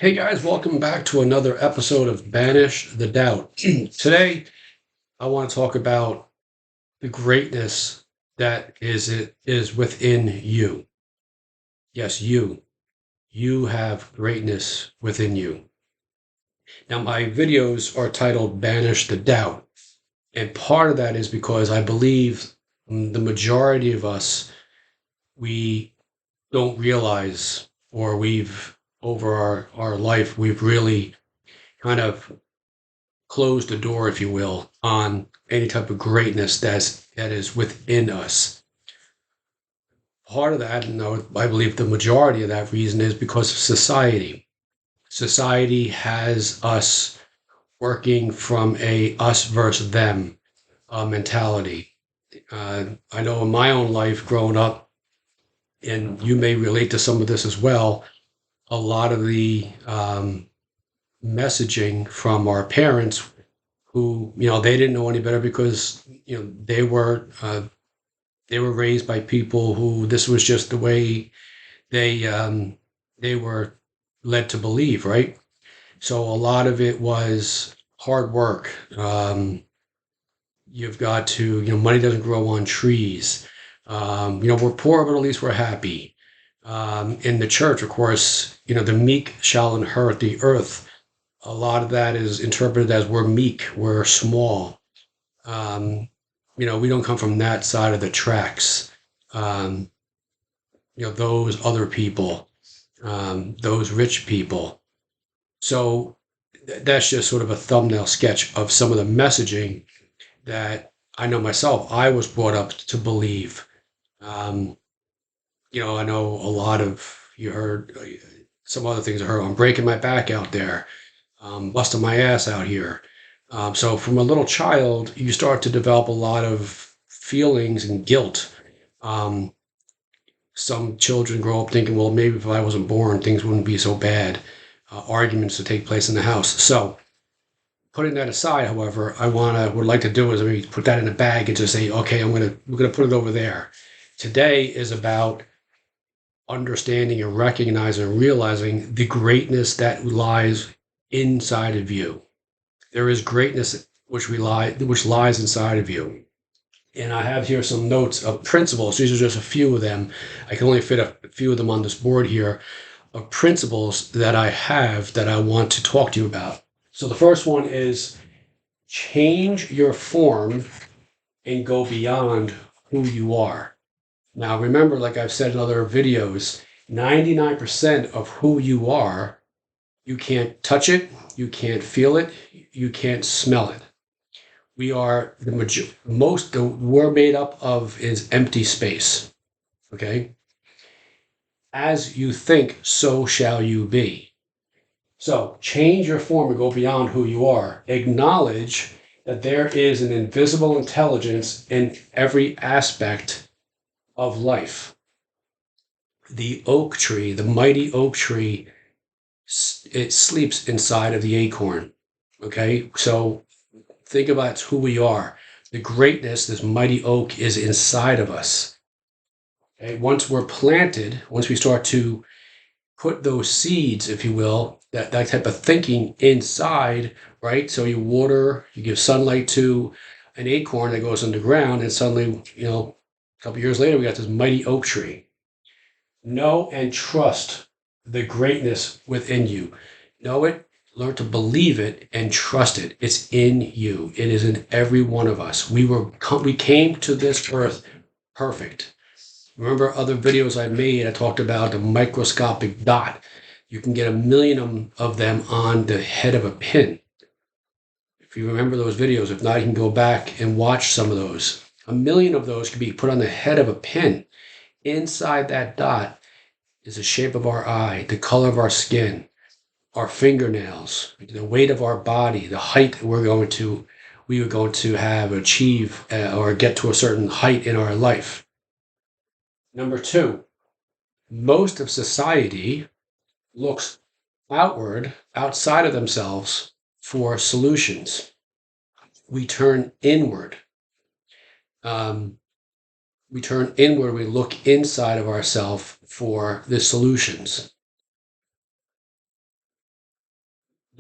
Hey guys, welcome back to another episode of Banish the Doubt. Today, I want to talk about the greatness that is within you. Yes, you. You have greatness within you. Now, my videos are titled Banish the Doubt, and part of that is because I believe the majority of us we don't realize, or we've over our life we've really kind of close the door, if you will, on any type of greatness that is within us. Part of that, and I believe the majority of that reason is because of society. Society has us working from a us versus them mentality. I know in my own life growing up, and you may relate to some of this as well, a lot of the messaging from our parents who they didn't know any better because they were raised by people who this was just the way they they were led to believe, right? So a lot of it was hard work. You've got to, money doesn't grow on trees. We're poor, but at least we're happy. In the church, of course, the meek shall inherit the earth. A lot of that is interpreted as we're meek, we're small. Um, we don't come from that side of the tracks. Um, those other people, those rich people. So that's just sort of a thumbnail sketch of some of the messaging that I know myself, I was brought up to believe. Um, I know a lot of, you heard some other things I heard, I'm breaking my back out there, busting my ass out here. So from a little child, you start to develop a lot of feelings and guilt. Um, some children grow up thinking, well, maybe if I wasn't born, things wouldn't be so bad. Arguments to take place in the house. So putting that aside, however, would like to do is maybe put that in a bag and just say, okay, we're gonna put it over there. Today is about understanding and recognizing and realizing the greatness that lies inside of you. There is greatness which lies inside of you. And I have here some notes of principles. These are just a few of them. I can only fit a few of them on this board here of principles that I have that I want to talk to you about. So the first one is change your form and go beyond who you are. Now, remember, like I've said in other videos, 99% of who you are, you can't touch it, you can't feel it, you can't smell it. We are we're made up of is empty space. Okay. As you think, so shall you be. So change your form and go beyond who you are. Acknowledge that there is an invisible intelligence in every aspect of life. The oak tree, the mighty oak tree, it sleeps inside of the acorn. Okay. So think about who we are. The greatness, this mighty oak, is inside of us. Okay? Once we're planted, once we start to put those seeds, if you will, that type of thinking inside, right? So you water, you give sunlight to an acorn that goes underground, and suddenly, a couple years later, we got this mighty oak tree. Know and trust the greatness within you. Know it, learn to believe it, and trust it. It's in you. It is in every one of us. We came to this earth perfect. Remember other videos I made, I talked about the microscopic dot. You can get 1,000,000 of them on the head of a pin. If you remember those videos, if not, you can go back and watch some of those. 1,000,000 of those can be put on the head of a pin. Inside that dot is the shape of our eye, the color of our skin, our fingernails, the weight of our body, the height we are going to have achieve or get to a certain height in our life. Number two, most of society looks outward, outside of themselves, for solutions. We turn inward. We turn inward. We look inside of ourselves for the solutions.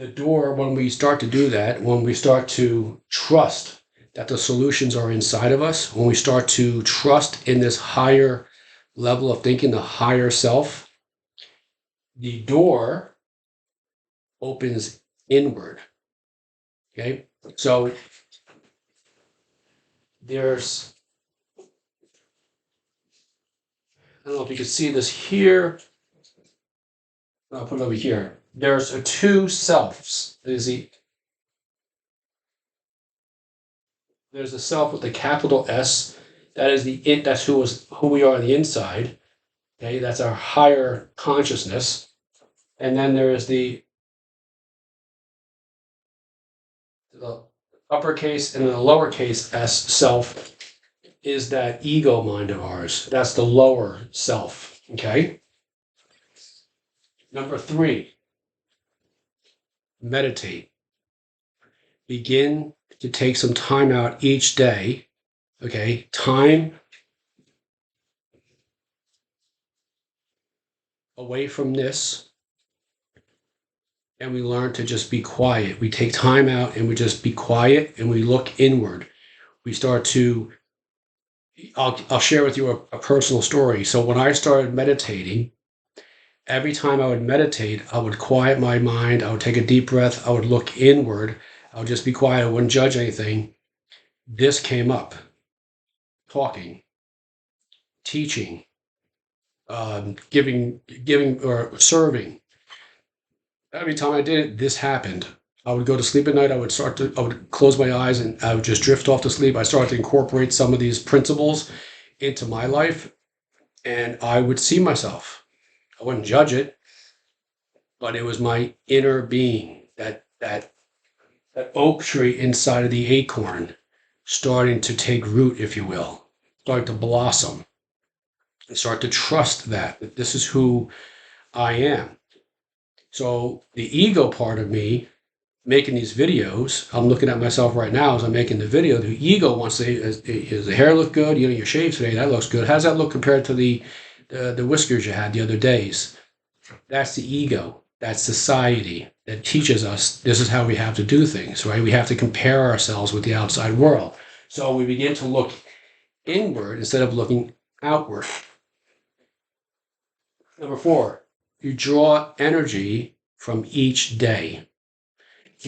The door, when we start to do that, when we start to trust that the solutions are inside of us, when we start to trust in this higher level of thinking, the higher self, the door opens inward. Okay. So there's, I don't know if you can see this here. I'll put it over here. There's two selves. There's the self with the capital S. That is the it. That's who we are on the inside. Okay, that's our higher consciousness. And then there is the uppercase and the lowercase s self is that ego mind of ours. That's the lower self. Okay. Number 3, meditate. Begin to take some time out each day. Okay, time away from this, and we learn to just be quiet. We take time out and we just be quiet and we look inward. We start to, I'll share with you a personal story. So when I started meditating, every time I would meditate, I would quiet my mind. I would take a deep breath. I would look inward. I would just be quiet. I wouldn't judge anything. This came up. Talking, teaching, giving or serving. Every time I did it, this happened. I would go to sleep at night. I would close my eyes and I would just drift off to sleep. I started to incorporate some of these principles into my life, and I would see myself. I wouldn't judge it, but it was my inner being, that oak tree inside of the acorn, starting to take root, if you will, starting to blossom, and start to trust that this is who I am. So the ego part of me making these videos, I'm looking at myself right now as I'm making the video. The ego wants to say, does the hair look good? Your shave today, that looks good. How does that look compared to the whiskers you had the other days? That's the ego. That's society that teaches us this is how we have to do things, right? We have to compare ourselves with the outside world. So we begin to look inward instead of looking outward. Number 4, you draw energy from each day.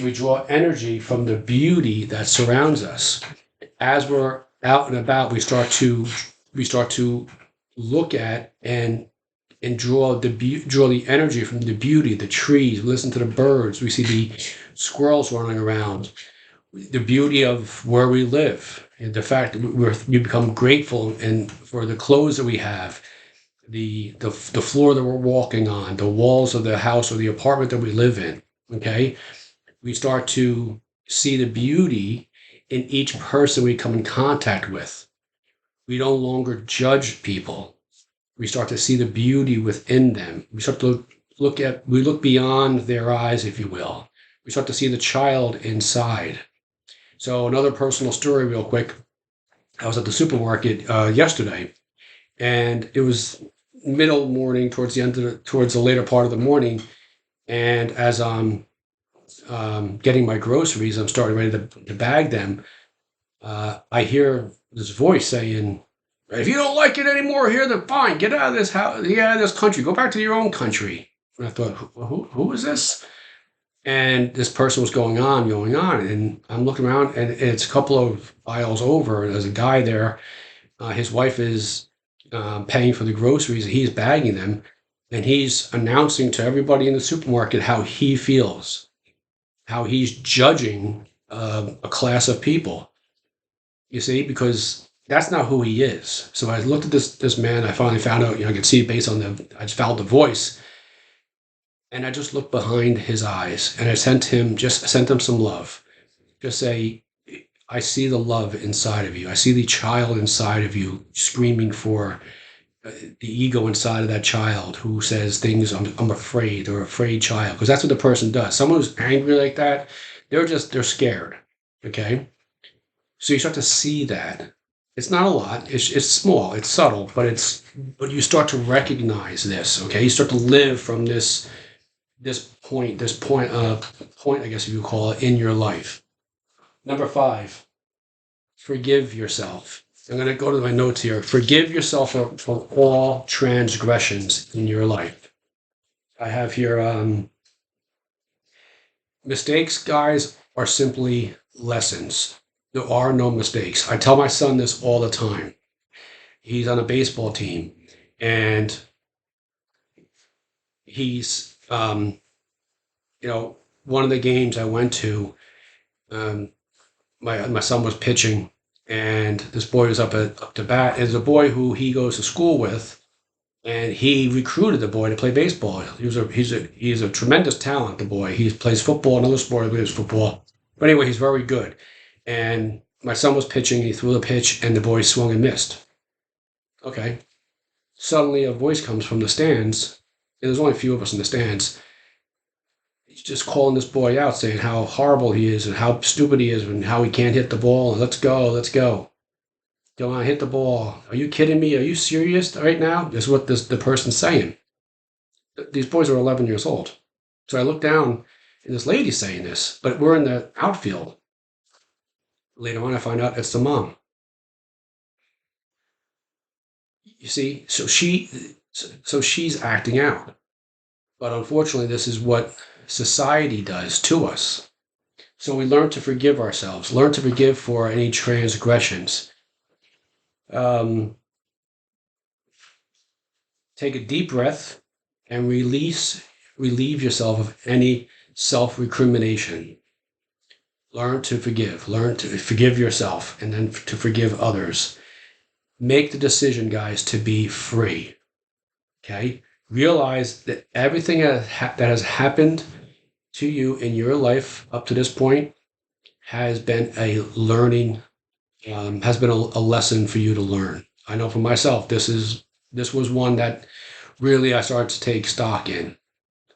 We draw energy from the beauty that surrounds us. As we're out and about, we start to look at and draw the energy from the beauty, the trees. We listen to the birds. We see the squirrels running around. The beauty of where we live, and the fact that we become grateful and for the clothes that we have, the floor that we're walking on, the walls of the house or the apartment that we live in. Okay, we start to see the beauty in each person we come in contact with. We no longer judge people. We start to see the beauty within them. We start to look beyond their eyes, if you will. We start to see the child inside. So another personal story real quick. I was at the supermarket yesterday, and it was middle morning towards the later part of the morning. And as I'm getting my groceries, I'm starting ready to bag them. I hear this voice saying, if you don't like it anymore here, then fine, get out of this house, get out of this country, go back to your own country. And I thought, who is this? And this person was going on, and I'm looking around, and it's a couple of aisles over, and there's a guy there. His wife is paying for the groceries, and he's bagging them, and he's announcing to everybody in the supermarket how he feels, how he's judging a class of people. You see, because that's not who he is. So I looked at this man. I finally found out. I could see based on I just found the voice, and I just looked behind his eyes, and I sent him some love. Just say, I see the love inside of you. I see the child inside of you screaming for the ego inside of that child who says things. I'm afraid, or afraid child, because that's what the person does. Someone who's angry like that, they're scared. Okay. So you start to see that. It's not a lot. It's small. It's subtle, but you start to recognize this. Okay, you start to live from this point, I guess if you call it, in your life. Number five, forgive yourself. I'm going to go to my notes here. Forgive yourself for all transgressions in your life. I have here mistakes, guys, are simply lessons. There are no mistakes. I tell my son this all the time. He's on a baseball team, and he's, one of the games I went to, um, my son was pitching, and this boy was up to bat. There's a boy who he goes to school with, and he recruited the boy to play baseball. He's a tremendous talent. The boy, he plays football, another sport. I believe is football. But anyway, he's very good. And my son was pitching. He threw the pitch, and the boy swung and missed. Okay. Suddenly, a voice comes from the stands. And there's only a few of us in the stands. He's just calling this boy out, saying how horrible he is and how stupid he is and how he can't hit the ball. And let's go, let's go. Don't want to hit the ball. Are you kidding me? Are you serious right now? This is what the person's saying. These boys are 11 years old. So I look down, and this lady's saying this, but we're in the outfield. Later on, I find out it's the mom. You see, so she's acting out. But unfortunately, this is what society does to us. So we learn to forgive ourselves, learn to forgive for any transgressions. Um, Take a deep breath and relieve yourself of any self recrimination. Learn to forgive, learn to forgive yourself, and then to forgive others. Make the decision, guys, to be free. Okay? Realize that everything that has happened to you in your life up to this point has been a learning, has been a lesson for you to learn. I know for myself, this was one that really I started to take stock in.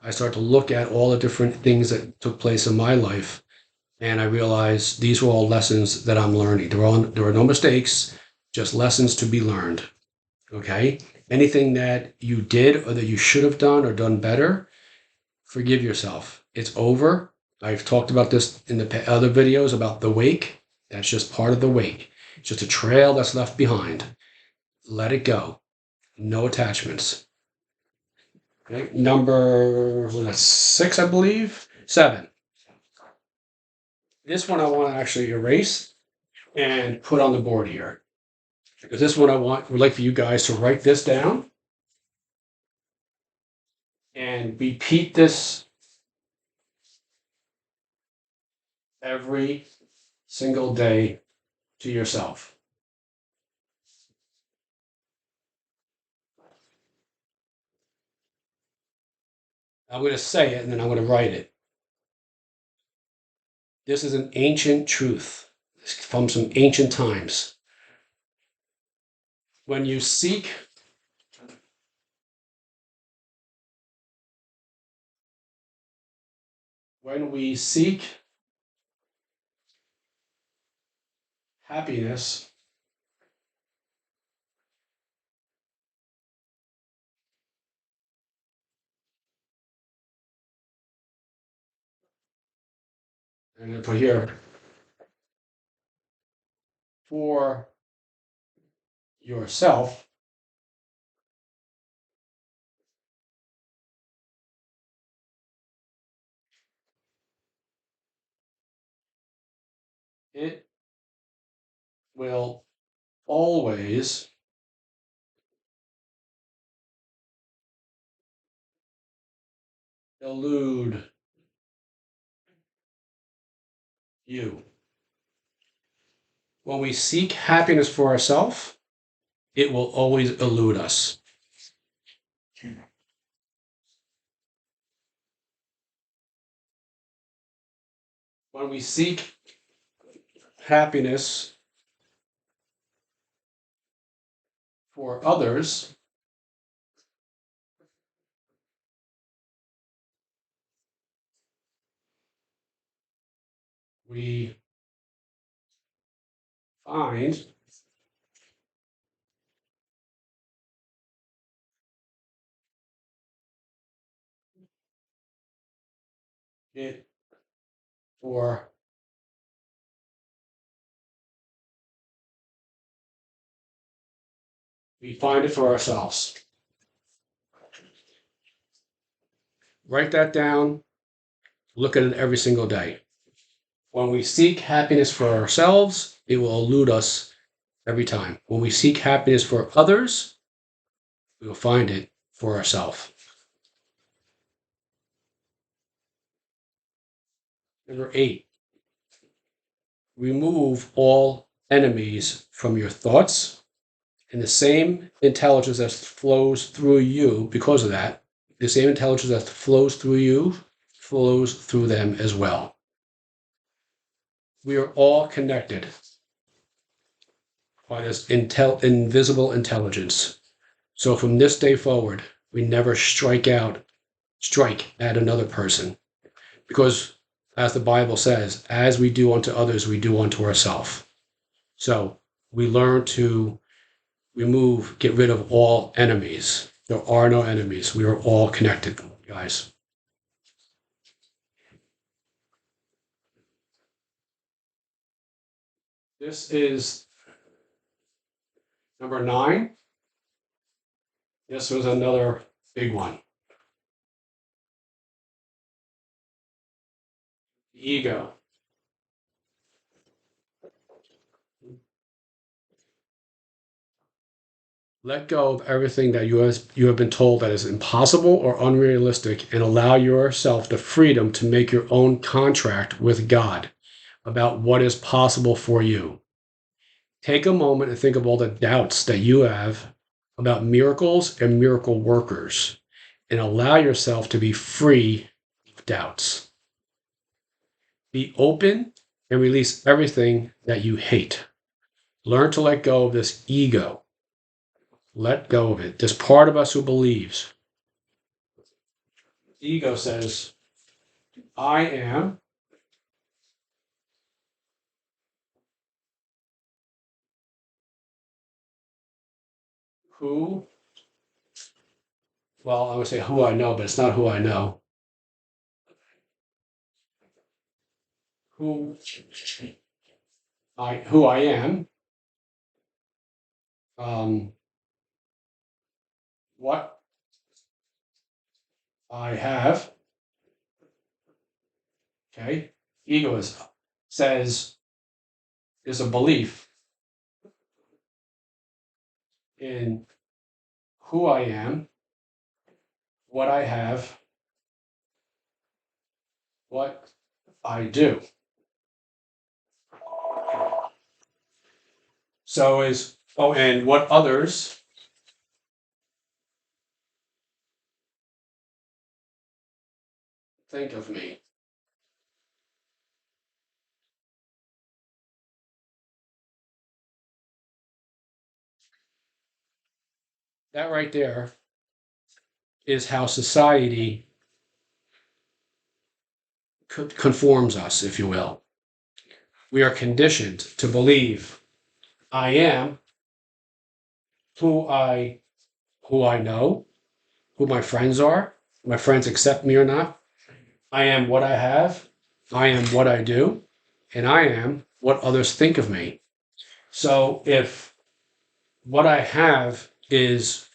I started to look at all the different things that took place in my life, and I realized these were all lessons that I'm learning. There were no mistakes, just lessons to be learned. Okay? Anything that you did or that you should have done or done better, forgive yourself. It's over. I've talked about this in the other videos about the wake. That's just part of the wake. It's just a trail that's left behind. Let it go. No attachments. Okay. Number six, I believe. Seven. This one I want to actually erase and put on the board here. Because this one would like for you guys to write this down and repeat this every single day to yourself. I'm going to say it and then I'm going to write it. This is an ancient truth from some ancient times. When you seek when we seek happiness, I'm going to put here for yourself, it will always elude you. When we seek happiness for ourselves, it will always elude us. When we seek happiness for others, we find it for we find it for ourselves. Write that down. Look at it every single day. When we seek happiness for ourselves, it will elude us every time. When we seek happiness for others, we will find it for ourselves. Number 8, remove all enemies from your thoughts, and the same intelligence that flows through you because of that, the same intelligence that flows through you flows through them as well. We are all connected by this invisible intelligence. So from this day forward, we never strike at another person. Because as the Bible says, as we do unto others, we do unto ourselves. So we learn to get rid of all enemies. There are no enemies. We are all connected, guys. This is number 9. This was another big one. Ego. Let go of everything that you have been told that is impossible or unrealistic, and allow yourself the freedom to make your own contract with God about what is possible for you. Take a moment and think of all the doubts that you have about miracles and miracle workers, and allow yourself to be free of doubts. Be open and release everything that you hate. Learn to let go of this ego. Let go of it. This part of us who believes. Ego says, I am who, well, I would say who I know, but it's not who I know. Who I am, what I have. Okay, ego says is a belief in who I am, what I have, what I do. So and what others think of me. That right there is how society conforms us, if you will. We are conditioned to believe I am who I know, who my friends are, my friends accept me or not. I am what I have, I am what I do, and I am what others think of me. So if what I have is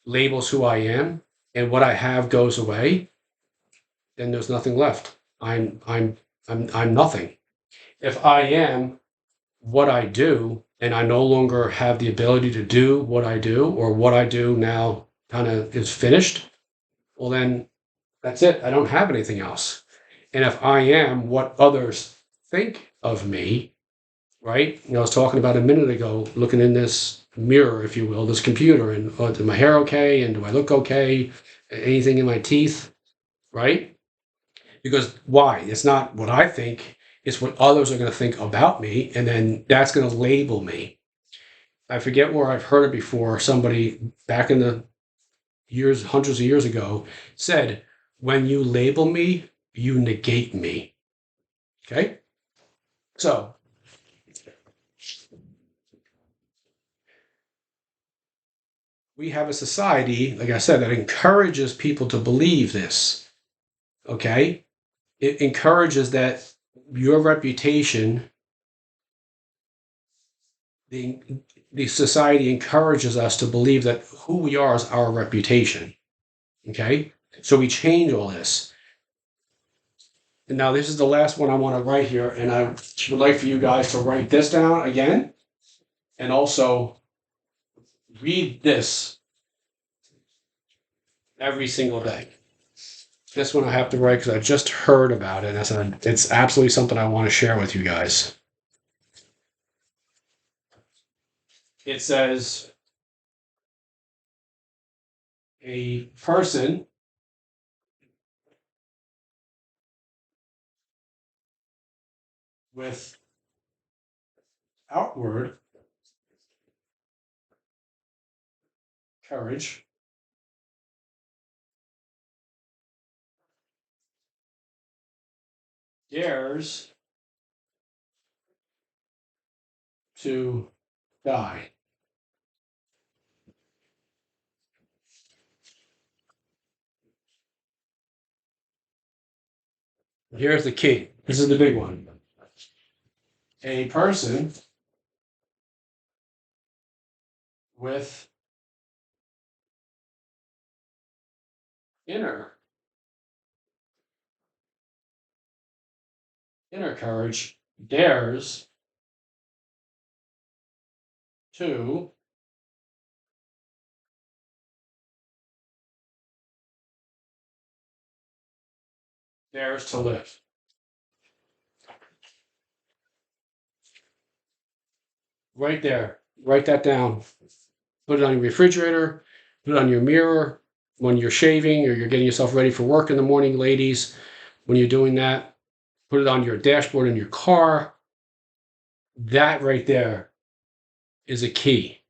labels who I am, and what I have goes away, then there's nothing left. I'm nothing. If I am what I do, and I no longer have the ability to do what I do, or what I do now kind of is finished, well then that's it. I don't have anything else. And if I am what others think of me, right? I was talking about a minute ago, looking in this mirror, if you will, this computer, and is my hair okay? And do I look okay? Anything in my teeth, right? Because why? It's not what I think, it's what others are going to think about me, and then that's going to label me. I forget where I've heard it before. Somebody back in the years, hundreds of years ago, said, when you label me, you negate me. Okay? So, we have a society, like I said, that encourages people to believe this. Okay? It encourages that your reputation, the, the society encourages us to believe that who we are is our reputation. Okay? So we change all this. And now this is the last one I want to write here, and I would like for you guys to write this down again and also read this every single day. This one I have to write because I just heard about it, and it's absolutely something I want to share with you guys. It says, a person with outward courage dares to die. Here's the key. This is the big one. A person with inner courage dares to live. Right there. Write that down. Put it on your refrigerator, put it on your mirror when you're shaving or you're getting yourself ready for work in the morning, ladies. When you're doing that, put it on your dashboard in your car. That right there is a key.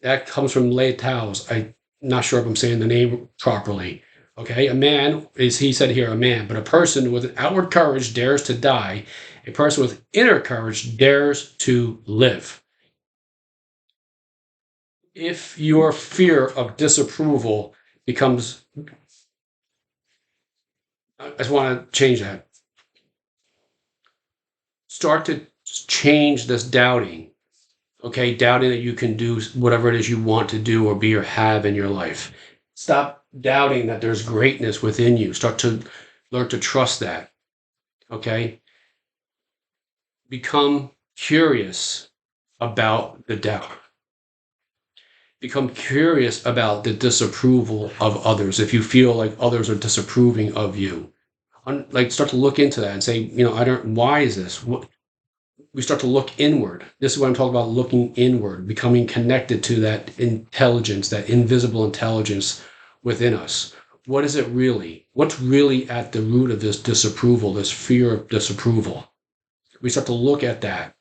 That comes from Les Taos. I'm not sure if I'm saying the name properly. Okay, a man is, he said here, a man, but a person with outward courage dares to die. A person with inner courage dares to live. If your fear of disapproval becomes, I just want to change that. Start to change this doubting. Okay, doubting that you can do whatever it is you want to do or be or have in your life. Stop doubting that there's greatness within you. Start to learn to trust that. Okay? Become curious about the doubt. Become curious about the disapproval of others. If you feel like others are disapproving of you, like start to look into that and say, why is this? We start to look inward. This is what I'm talking about, looking inward, becoming connected to that intelligence, that invisible intelligence within us. What is it really? What's really at the root of this disapproval, this fear of disapproval? We start to look at that,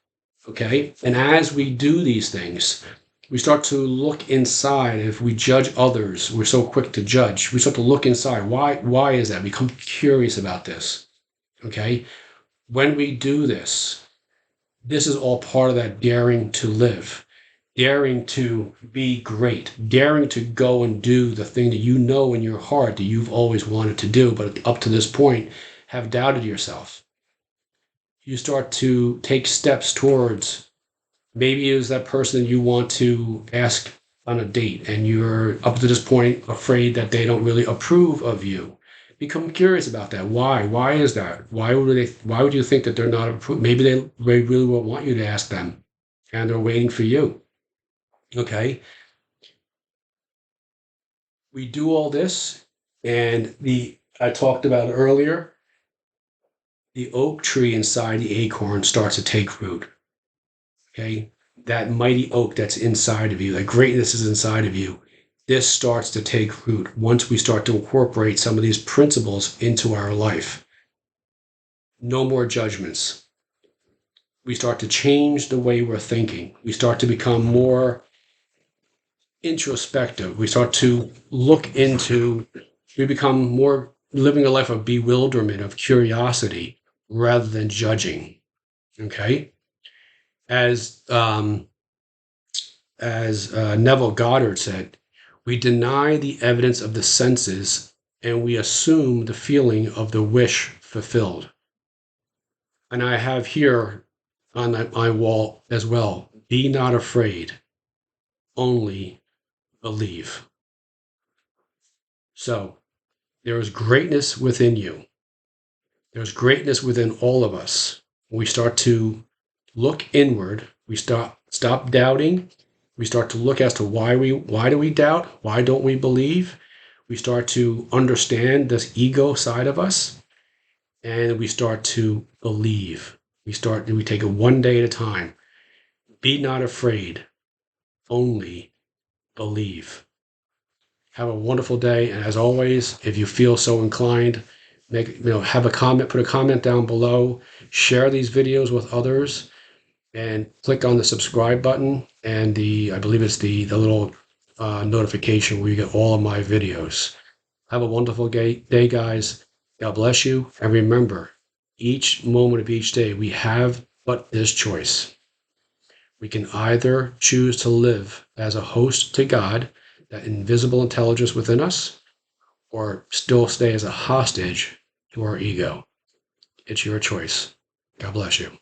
okay? And as we do these things, we start to look inside. If we judge others, we're so quick to judge. We start to look inside. Why is that? Become curious about this, okay? When we do this, this is all part of that daring to live, daring to be great, daring to go and do the thing that you know in your heart that you've always wanted to do, but up to this point have doubted yourself. You start to take steps towards, maybe it was that person you want to ask on a date and you're up to this point afraid that they don't really approve of you. Become curious about that. Why? Why is that? Why would you think that they're not approved? Maybe they really won't want you to ask them and they're waiting for you. Okay. We do all this, and I talked about earlier, the oak tree inside the acorn starts to take root. Okay. That mighty oak that's inside of you, that greatness is inside of you. This starts to take root once we start to incorporate some of these principles into our life. No more judgments. We start to change the way we're thinking. We start to become more introspective. We start to look into, we become more living a life of bewilderment, of curiosity, rather than judging. Okay? As Neville Goddard said, we deny the evidence of the senses and we assume the feeling of the wish fulfilled. And I have here on my wall as well, be not afraid, only believe. So there is greatness within you. There's greatness within all of us. We start to look inward. We stop doubting. We start to look as to why do we doubt? Why don't we believe? We start to understand this ego side of us, and we start to believe. We take it one day at a time. Be not afraid, only believe. Have a wonderful day, and as always, if you feel so inclined, have a comment, put a comment down below, share these videos with others, and click on the subscribe button and I believe it's the little notification where you get all of my videos. Have a wonderful day, guys. God bless you, and remember, each moment of each day we have but this choice. We can either choose to live as a host to God, that invisible intelligence within us, or still stay as a hostage to our ego. It's your choice. God bless you.